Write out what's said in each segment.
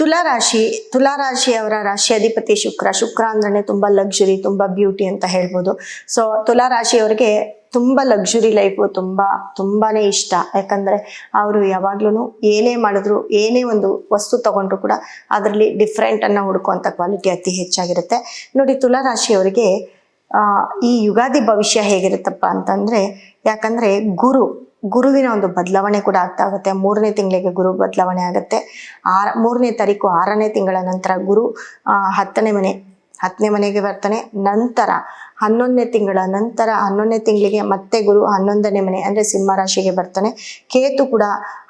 ತುಲಾರಾಶಿಯವರ ರಾಶಿಯಾಧಿಪತಿ ಶುಕ್ರ ಅಂದ್ರೆ ತುಂಬಾ ಲಕ್ಸುರಿ, ತುಂಬಾ ಬ್ಯೂಟಿ ಅಂತ ಹೇಳ್ಬೋದು. ಸೊ ತುಲಾರಾಶಿಯವರಿಗೆ ತುಂಬಾ ಲಕ್ಸುರಿ ಲೈಫು ತುಂಬಾನೇ ಇಷ್ಟ. ಯಾಕಂದ್ರೆ ಅವರು ಯಾವಾಗ್ಲೂ ಏನೇ ಮಾಡಿದ್ರು, ಏನೇ ಒಂದು ವಸ್ತು ತಗೊಂಡ್ರು ಕೂಡ ಅದರಲ್ಲಿ ಡಿಫ್ರೆಂಟ್ ಅನ್ನ ಹುಡುಕುವಂತ ಕ್ವಾಲಿಟಿ ಅತಿ ಹೆಚ್ಚಾಗಿರುತ್ತೆ. ನೋಡಿ, ತುಲಾರಾಶಿಯವರಿಗೆ ಈ ಯುಗಾದಿ ಭವಿಷ್ಯ ಹೇಗಿರುತ್ತಪ್ಪ ಅಂತಂದ್ರೆ, ಯಾಕಂದ್ರೆ ಗುರುವಿನ ಒಂದು ಬದಲಾವಣೆ ಕೂಡ ಆಗ್ತಾ ಆಗುತ್ತೆ. 3ನೇ ತಿಂಗಳಿಗೆ ಗುರು ಬದಲಾವಣೆ ಆಗುತ್ತೆ. 3ನೇ ತಾರೀಕು 6ನೇ ತಿಂಗಳ ನಂತರ ಗುರು 10ನೇ ಮನೆಗೆ ಬರ್ತಾನೆ. ನಂತರ 11ನೇ ತಿಂಗಳ ನಂತರ 11ನೇ ತಿಂಗಳಿಗೆ ಮತ್ತೆ ಗುರು 11ನೇ ಮನೆ ಅಂದ್ರೆ ಸಿಂಹ ರಾಶಿಗೆ ಬರ್ತಾನೆ. ಕೇತು ಕೂಡ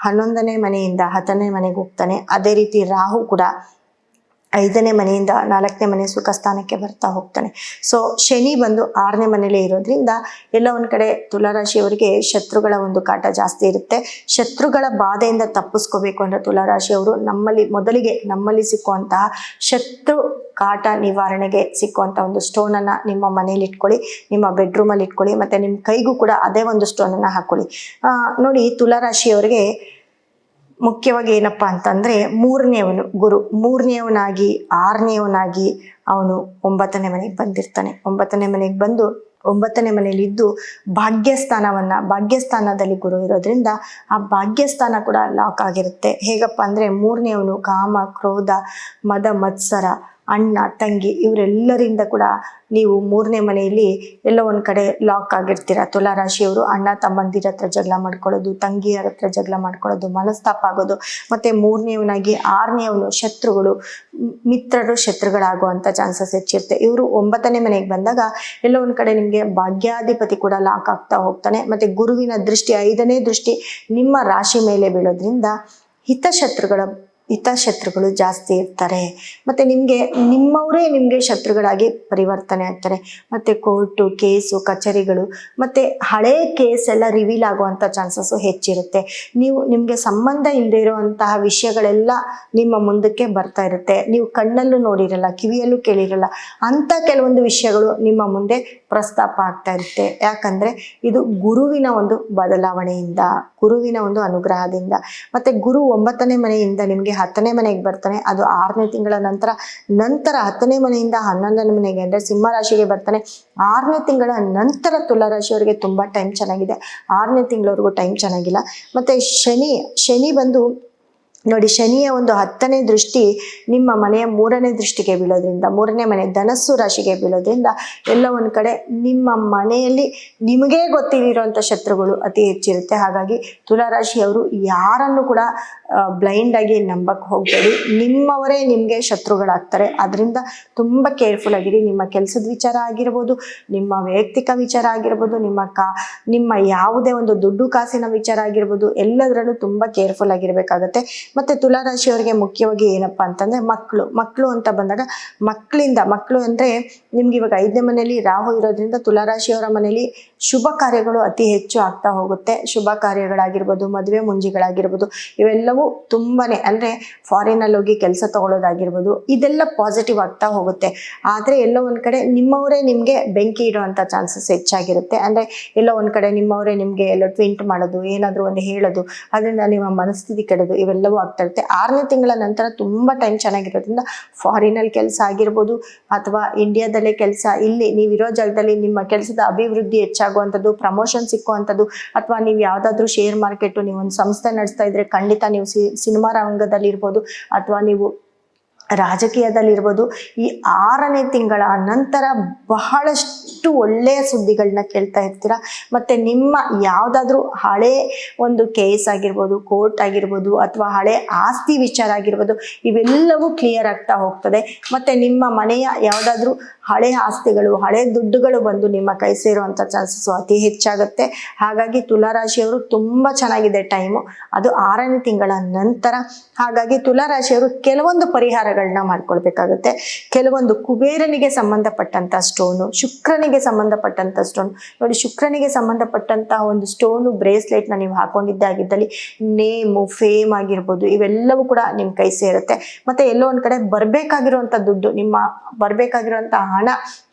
11ನೇ ಮನೆಯಿಂದ 10ನೇ ಮನೆಗೆ ಹೋಗ್ತಾನೆ. ಅದೇ ರೀತಿ ರಾಹು ಕೂಡ 5ನೇ ಮನೆಯಿಂದ 4ನೇ ಮನೆ ಸುಖ ಸ್ಥಾನಕ್ಕೆ ಬರ್ತಾ ಹೋಗ್ತಾನೆ. ಸೊ ಶನಿ ಬಂದು 6ನೇ ಮನೇಲಿ ಇರೋದ್ರಿಂದ ಎಲ್ಲ ಒಂದ್ ಕಡೆ ತುಲಾರಾಶಿಯವರಿಗೆ ಶತ್ರುಗಳ ಒಂದು ಕಾಟ ಜಾಸ್ತಿ ಇರುತ್ತೆ. ಶತ್ರುಗಳ ಬಾಧೆಯಿಂದ ತಪ್ಪಿಸ್ಕೋಬೇಕು ಅಂದ್ರೆ ತುಲಾರಾಶಿಯವರು ನಮ್ಮಲ್ಲಿ ಸಿಕ್ಕುವಂತಹ ಶತ್ರು ಕಾಟ ನಿವಾರಣೆಗೆ ಸಿಕ್ಕುವಂತ ಒಂದು ಸ್ಟೋನ್ ಅನ್ನ ನಿಮ್ಮ ಮನೇಲಿ ಇಟ್ಕೊಳ್ಳಿ, ನಿಮ್ಮ ಬೆಡ್ರೂಮ್ ಅಲ್ಲಿ ಇಟ್ಕೊಳ್ಳಿ, ಮತ್ತೆ ನಿಮ್ ಕೈಗೂ ಕೂಡ ಅದೇ ಒಂದು ಸ್ಟೋನ್ ಅನ್ನ ಹಾಕೊಳ್ಳಿ. ನೋಡಿ, ತುಲಾರಾಶಿಯವರಿಗೆ ಮುಖ್ಯವಾಗಿ ಏನಪ್ಪಾ ಅಂತಂದ್ರೆ, ಗುರು 6ನೇವನಾಗಿ ಅವನು 9ನೇ ಮನೆಗೆ ಬಂದಿರ್ತಾನೆ. 9ನೇ ಮನೆಗೆ ಬಂದು 9ನೇ ಮನೆಯಲ್ಲಿ ಇದ್ದು ಭಾಗ್ಯಸ್ಥಾನದಲ್ಲಿ ಗುರು ಇರೋದ್ರಿಂದ ಆ ಭಾಗ್ಯಸ್ಥಾನ ಕೂಡ ಲಾಕ್ ಆಗಿರುತ್ತೆ. ಹೇಗಪ್ಪ ಅಂದ್ರೆ, 3ನೇವನು ಕಾಮ, ಕ್ರೋಧ, ಮದ, ಮತ್ಸರ, ಅಣ್ಣ, ತಂಗಿ ಇವರೆಲ್ಲರಿಂದ ಕೂಡ ನೀವು 3ನೇ ಮನೆಯಲ್ಲಿ ಎಲ್ಲ ಒಂದ್ ಕಡೆ ಲಾಕ್ ಆಗಿರ್ತೀರ. ತುಲಾರಾಶಿಯವರು ಅಣ್ಣ ತಮ್ಮಂದಿರ ಹತ್ರ ಜಗಳ ಮಾಡ್ಕೊಳ್ಳೋದು, ತಂಗಿಯರ ಹತ್ರ ಜಗಳ ಮಾಡ್ಕೊಳ್ಳೋದು, ಮನಸ್ತಾಪ ಆಗೋದು. ಮತ್ತೆ 3ನೇವನಾಗಿ 6ನೇವನು ಮಿತ್ರರು ಶತ್ರುಗಳಾಗುವಂತ ಚಾನ್ಸಸ್ ಹೆಚ್ಚಿರುತ್ತೆ. ಇವರು 9ನೇ ಮನೆಗೆ ಬಂದಾಗ ಎಲ್ಲ ಒಂದ್ ಕಡೆ ನಿಮ್ಗೆ ಭಾಗ್ಯಾಧಿಪತಿ ಕೂಡ ಲಾಕ್ ಆಗ್ತಾ ಹೋಗ್ತಾನೆ. ಮತ್ತೆ ಗುರುವಿನ ದೃಷ್ಟಿ 5ನೇ ದೃಷ್ಟಿ ನಿಮ್ಮ ರಾಶಿ ಮೇಲೆ ಬೀಳೋದ್ರಿಂದ ಹಿತಶತ್ರುಗಳು ಜಾಸ್ತಿ ಇರ್ತಾರೆ. ಮತ್ತೆ ನಿಮ್ಮವರೇ ನಿಮ್ಗೆ ಶತ್ರುಗಳಾಗಿ ಪರಿವರ್ತನೆ ಆಗ್ತಾರೆ. ಮತ್ತೆ ಕೋರ್ಟು, ಕೇಸು, ಕಚೇರಿಗಳು ಮತ್ತೆ ಹಳೆ ಕೇಸ್ ಎಲ್ಲ ರಿವೀಲ್ ಆಗುವಂತ ಚಾನ್ಸಸ್ ಹೆಚ್ಚಿರುತ್ತೆ. ನಿಮ್ಗೆ ಸಂಬಂಧ ಇಲ್ಲದೆ ಇರುವಂತಹ ವಿಷಯಗಳೆಲ್ಲ ನಿಮ್ಮ ಮುಂದಕ್ಕೆ ಬರ್ತಾ ಇರುತ್ತೆ. ನೀವು ಕಣ್ಣಲ್ಲೂ ನೋಡಿರಲ್ಲ, ಕಿವಿಯಲ್ಲೂ ಕೇಳಿರಲ್ಲ ಅಂತ ಕೆಲವೊಂದು ವಿಷಯಗಳು ನಿಮ್ಮ ಮುಂದೆ ಪ್ರಸ್ತಾಪ ಆಗ್ತಾ ಇರುತ್ತೆ. ಯಾಕಂದ್ರೆ ಇದು ಗುರುವಿನ ಒಂದು ಬದಲಾವಣೆಯಿಂದ, ಗುರುವಿನ ಒಂದು ಅನುಗ್ರಹದಿಂದ. ಮತ್ತೆ ಗುರು 9ನೇ ಮನೆಯಿಂದ ನಿಮ್ಗೆ 10ನೇ ಮನೆಗೆ ಬರ್ತಾನೆ. ಅದು 6ನೇ ತಿಂಗಳ ನಂತರ 10ನೇ ಮನೆಯಿಂದ 11ನೇ ಮನೆಗೆ ಅಂದ್ರೆ ಸಿಂಹ ರಾಶಿಗೆ ಬರ್ತಾನೆ. 6ನೇ ತಿಂಗಳ ನಂತರ ತುಲಾರಾಶಿಯವರಿಗೆ ತುಂಬಾ ಟೈಮ್ ಚೆನ್ನಾಗಿದೆ. 6ನೇ ತಿಂಗಳವರೆಗೂ ಟೈಮ್ ಚೆನ್ನಾಗಿಲ್ಲ. ಮತ್ತೆ ಶನಿ ಬಂದು ನೋಡಿ, ಶನಿಯ ಒಂದು 10ನೇ ದೃಷ್ಟಿ ನಿಮ್ಮ ಮನೆಯ 3ನೇ ದೃಷ್ಟಿಗೆ ಬೀಳೋದ್ರಿಂದ, 3ನೇ ಮನೆ ಧನಸ್ಸು ರಾಶಿಗೆ ಬೀಳೋದ್ರಿಂದ ಎಲ್ಲ ಒಂದ್ ಕಡೆ ನಿಮ್ಮ ಮನೆಯಲ್ಲಿ ನಿಮಗೇ ಗೊತ್ತಿರುವಂತ ಶತ್ರುಗಳು ಅತಿ ಹೆಚ್ಚಿರುತ್ತೆ. ಹಾಗಾಗಿ ತುಲಾರಾಶಿಯವರು ಯಾರನ್ನು ಕೂಡ ಬ್ಲೈಂಡ್ ಆಗಿ ನಂಬಕ್ ಹೋಗ್ಬೇಡಿ. ನಿಮ್ಮವರೇ ನಿಮ್ಗೆ ಶತ್ರುಗಳಾಗ್ತಾರೆ. ಅದರಿಂದ ತುಂಬಾ ಕೇರ್ಫುಲ್ ಆಗಿರಿ. ನಿಮ್ಮ ಕೆಲಸದ ವಿಚಾರ ಆಗಿರ್ಬೋದು, ನಿಮ್ಮ ವೈಯಕ್ತಿಕ ವಿಚಾರ ಆಗಿರ್ಬೋದು, ನಿಮ್ಮ ಯಾವುದೇ ಒಂದು ದುಡ್ಡು ಕಾಸಿನ ವಿಚಾರ ಆಗಿರ್ಬೋದು, ಎಲ್ಲದರಲ್ಲೂ ತುಂಬಾ ಕೇರ್ಫುಲ್ ಆಗಿರ್ಬೇಕಾಗತ್ತೆ. ಮತ್ತೆ ತುಲಾರಾಶಿಯವರಿಗೆ ಮುಖ್ಯವಾಗಿ ಏನಪ್ಪಾ ಅಂತಂದ್ರೆ, ಮಕ್ಕಳು ಅಂತ ಬಂದಾಗ ಮಕ್ಕಳು ಅಂದ್ರೆ ನಿಮ್ಗೆ ಇವಾಗ 5ನೇ ಮನೆಯಲ್ಲಿ ರಾಹು ಇರೋದ್ರಿಂದ ತುಲಾರಾಶಿಯವರ ಮನೆಯಲ್ಲಿ ಶುಭ ಕಾರ್ಯಗಳು ಅತಿ ಹೆಚ್ಚು ಆಗ್ತಾ ಹೋಗುತ್ತೆ. ಶುಭ ಕಾರ್ಯಗಳಾಗಿರ್ಬೋದು, ಮದುವೆ ಮುಂಜಿಗಳಾಗಿರ್ಬೋದು, ಇವೆಲ್ಲವೂ ತುಂಬಾನೇ ಅಂದ್ರೆ ಫಾರಿನ್ ಅಲ್ಲಿ ಹೋಗಿ ಕೆಲಸ ತಗೊಳ್ಳೋದಾಗಿರ್ಬೋದು, ಇದೆಲ್ಲ ಪಾಸಿಟಿವ್ ಆಗ್ತಾ ಹೋಗುತ್ತೆ. ಆದ್ರೆ ಎಲ್ಲೋ ಒಂದ್ ಕಡೆ ನಿಮ್ಮವರೇ ನಿಮ್ಗೆ ಬೆಂಕಿ ಇಡುವಂತ ಚಾನ್ಸಸ್ ಹೆಚ್ಚಾಗಿರುತ್ತೆ. ಅಂದ್ರೆ ಎಲ್ಲೋ ಒಂದ್ ಕಡೆ ನಿಮ್ಮವರೇ ನಿಮ್ಗೆ ಎಲ್ಲ ಟ್ವಿಂಟ್ ಮಾಡೋದು, ಏನಾದ್ರು ಒಂದು ಹೇಳೋದು, ಅದರಿಂದ ನಿಮ್ಮ ಮನಸ್ಥಿತಿ ಕೆಡೋದು, ಇವೆಲ್ಲವೂ ಆಗ್ತಾ ಇರುತ್ತೆ. 6ನೇ ತಿಂಗಳ ನಂತರ ತುಂಬಾ ಟೈಮ್ ಚೆನ್ನಾಗಿರೋದ್ರಿಂದ ಫಾರಿನ್ ಅಲ್ಲಿ ಕೆಲಸ ಆಗಿರ್ಬೋದು ಅಥವಾ ಇಂಡಿಯಾದಲ್ಲೇ ಕೆಲಸ, ಇಲ್ಲಿ ನೀವಿರೋ ಜಾಗದಲ್ಲಿ ನಿಮ್ಮ ಕೆಲಸದ ಅಭಿವೃದ್ಧಿ ಹೆಚ್ಚಾಗುವಂಥದ್ದು, ಪ್ರಮೋಷನ್ ಸಿಕ್ಕುವಂಥದ್ದು, ಅಥವಾ ನೀವು ಯಾವ್ದಾದ್ರು ಶೇರ್ ಮಾರ್ಕೆಟ್ ನೀವು ಒಂದು ಸಂಸ್ಥೆ ನಡೆಸ್ತಾ ಇದ್ರೆ ಖಂಡಿತ ನೀವು ಸಿನಿಮಾ ರಂಗದಲ್ಲಿ ಇರ್ಬೋದು ಅಥವಾ ನೀವು ರಾಜಕೀಯದಲ್ಲಿರ್ಬೋದು, ಈ 6ನೇ ತಿಂಗಳ ನಂತರ ಬಹಳಷ್ಟು ಒಳ್ಳೆಯ ಸುದ್ದಿಗಳನ್ನ ಕೇಳ್ತಾ ಇರ್ತೀರಾ. ಮತ್ತೆ ನಿಮ್ಮ ಯಾವ್ದಾದ್ರು ಹಳೆ ಒಂದು ಕೇಸ್ ಆಗಿರ್ಬೋದು, ಕೋರ್ಟ್ ಆಗಿರ್ಬೋದು, ಅಥವಾ ಹಳೆ ಆಸ್ತಿ ವಿಚಾರ ಆಗಿರ್ಬೋದು, ಇವೆಲ್ಲವೂ ಕ್ಲಿಯರ್ ಆಗ್ತಾ ಹೋಗ್ತದೆ. ಮತ್ತೆ ನಿಮ್ಮ ಮನೆಯ ಯಾವ್ದಾದ್ರು ಹಳೆ ಆಸ್ತಿಗಳು, ಹಳೆ ದುಡ್ಡುಗಳು ಬಂದು ನಿಮ್ಮ ಕೈ ಸೇರುವಂತ ಚಾನ್ಸಸ್ ಅತಿ ಹೆಚ್ಚಾಗುತ್ತೆ. ಹಾಗಾಗಿ ತುಲಾರಾಶಿಯವರು ತುಂಬಾ ಚೆನ್ನಾಗಿದೆ ಟೈಮು, ಅದು 6ನೇ ತಿಂಗಳ ನಂತರ. ಹಾಗಾಗಿ ತುಲಾರಾಶಿಯವರು ಕೆಲವೊಂದು ಪರಿಹಾರಗಳನ್ನ ಮಾಡ್ಕೊಳ್ಬೇಕಾಗುತ್ತೆ. ಕೆಲವೊಂದು ಕುಬೇರನಿಗೆ ಸಂಬಂಧಪಟ್ಟಂತ ಸ್ಟೋನು, ಶುಕ್ರನಿಗೆ ಸಂಬಂಧಪಟ್ಟಂತ ಸ್ಟೋನ್ ನೋಡಿ, ಶುಕ್ರನಿಗೆ ಸಂಬಂಧಪಟ್ಟಂತಹ ಒಂದು ಸ್ಟೋನು ಬ್ರೇಸ್ಲೆಟ್ ನ ನೀವು ಹಾಕೊಂಡಿದ್ದೇ ಆಗಿದ್ದಲ್ಲಿ ನೇಮು, ಫೇಮ್ ಆಗಿರ್ಬೋದು, ಇವೆಲ್ಲವೂ ಕೂಡ ನಿಮ್ ಕೈ ಸೇರುತ್ತೆ. ಮತ್ತೆ ಎಲ್ಲೋ ಒಂದ್ ಕಡೆ ಬರ್ಬೇಕಾಗಿರುವಂತ ದುಡ್ಡು, ನಿಮ್ಮ ಬರ್ಬೇಕಾಗಿರುವಂತ ಹಣ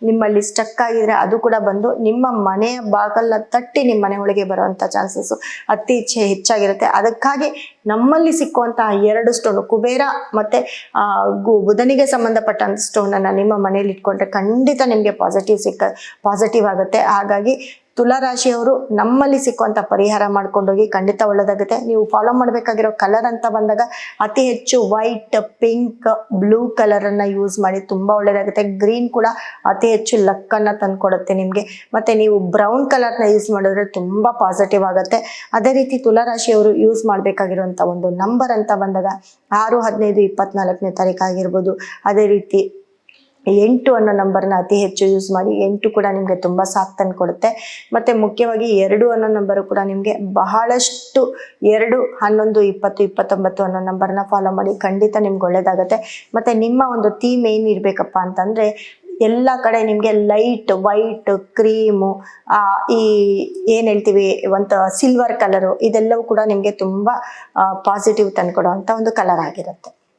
ನಿಮ್ಮಲ್ಲಿ ಸ್ಟಕ್ ಆಗಿದ್ರೆ ಅದು ಕೂಡ ಬಂದು ನಿಮ್ಮ ಮನೆಯ ಬಾಗಲ ತಟ್ಟಿ ನಿಮ್ಮ ಮನೆ ಒಳಗೆ ಬರುವಂಥ ಚಾನ್ಸಸ್ಸು ಅತಿ ಹೆಚ್ಚಾಗಿರುತ್ತೆ. ಅದಕ್ಕಾಗಿ ನಮ್ಮಲ್ಲಿ ಸಿಕ್ಕುವಂತಹ 2 ಸ್ಟೋನು, ಕುಬೇರ ಮತ್ತು ಬುಧನಿಗೆ ಸಂಬಂಧಪಟ್ಟಂಥ ಸ್ಟೋನನ್ನು ನಿಮ್ಮ ಮನೇಲಿ ಇಟ್ಕೊಂಡ್ರೆ ಖಂಡಿತ ನಿಮಗೆ ಪಾಸಿಟಿವ್ ಆಗುತ್ತೆ. ಹಾಗಾಗಿ ತುಲಾರಾಶಿಯವರು ನಮ್ಮಲ್ಲಿ ಸಿಕ್ಕುವಂಥ ಪರಿಹಾರ ಮಾಡ್ಕೊಂಡೋಗಿ, ಖಂಡಿತ ಒಳ್ಳೆದಾಗುತ್ತೆ. ನೀವು ಫಾಲೋ ಮಾಡಬೇಕಾಗಿರೋ ಕಲರ್ ಅಂತ ಬಂದಾಗ ಅತಿ ಹೆಚ್ಚು ವೈಟ್, ಪಿಂಕ್, ಬ್ಲೂ ಕಲರನ್ನು ಯೂಸ್ ಮಾಡಿ, ತುಂಬ ಒಳ್ಳೆಯದಾಗುತ್ತೆ. ಗ್ರೀನ್ ಕೂಡ ಅತಿ ಹೆಚ್ಚು ಲಕ್ಕನ್ನು ತಂದುಕೊಡುತ್ತೆ ನಿಮಗೆ. ಮತ್ತು ನೀವು ಬ್ರೌನ್ ಕಲರ್ನ ಯೂಸ್ ಮಾಡಿದ್ರೆ ತುಂಬ ಪಾಸಿಟಿವ್ ಆಗುತ್ತೆ. ಅದೇ ರೀತಿ ತುಲಾರಾಶಿಯವರು ಯೂಸ್ ಮಾಡಬೇಕಾಗಿರುವಂಥ ಒಂದು ನಂಬರ್ ಅಂತ ಬಂದಾಗ 6, 15, 24ನೇ ತಾರೀಕು ಆಗಿರ್ಬೋದು. ಅದೇ ರೀತಿ 8 ಅನ್ನೋ ನಂಬರ್ನ ಅತಿ ಹೆಚ್ಚು ಯೂಸ್ ಮಾಡಿ. 8 ಕೂಡ ನಿಮಗೆ ತುಂಬ ಸಾಥ್ ತಂದು ಕೊಡುತ್ತೆ. ಮತ್ತು ಮುಖ್ಯವಾಗಿ 2 ಅನ್ನೋ ನಂಬರು ಕೂಡ ನಿಮಗೆ ಬಹಳಷ್ಟು 2, 11, 20, 29 ಅನ್ನೋ ನಂಬರ್ನ ಫಾಲೋ ಮಾಡಿ, ಖಂಡಿತ ನಿಮ್ಗೆ ಒಳ್ಳೆಯದಾಗುತ್ತೆ. ಮತ್ತು ನಿಮ್ಮ ಒಂದು ಥೀಮ್ ಏನಿರಬೇಕಪ್ಪ ಅಂತಂದರೆ ಎಲ್ಲ ಕಡೆ ನಿಮಗೆ ಲೈಟ್ ವೈಟ್, ಕ್ರೀಮು, ಈ ಏನು ಹೇಳ್ತೀವಿ ಒಂದು ಸಿಲ್ವರ್ ಕಲರು, ಇದೆಲ್ಲವೂ ಕೂಡ ನಿಮಗೆ ತುಂಬ ಪಾಸಿಟಿವ್ ತಂದುಕೊಡುವಂಥ ಒಂದು ಕಲರ್ ಆಗಿರುತ್ತೆ.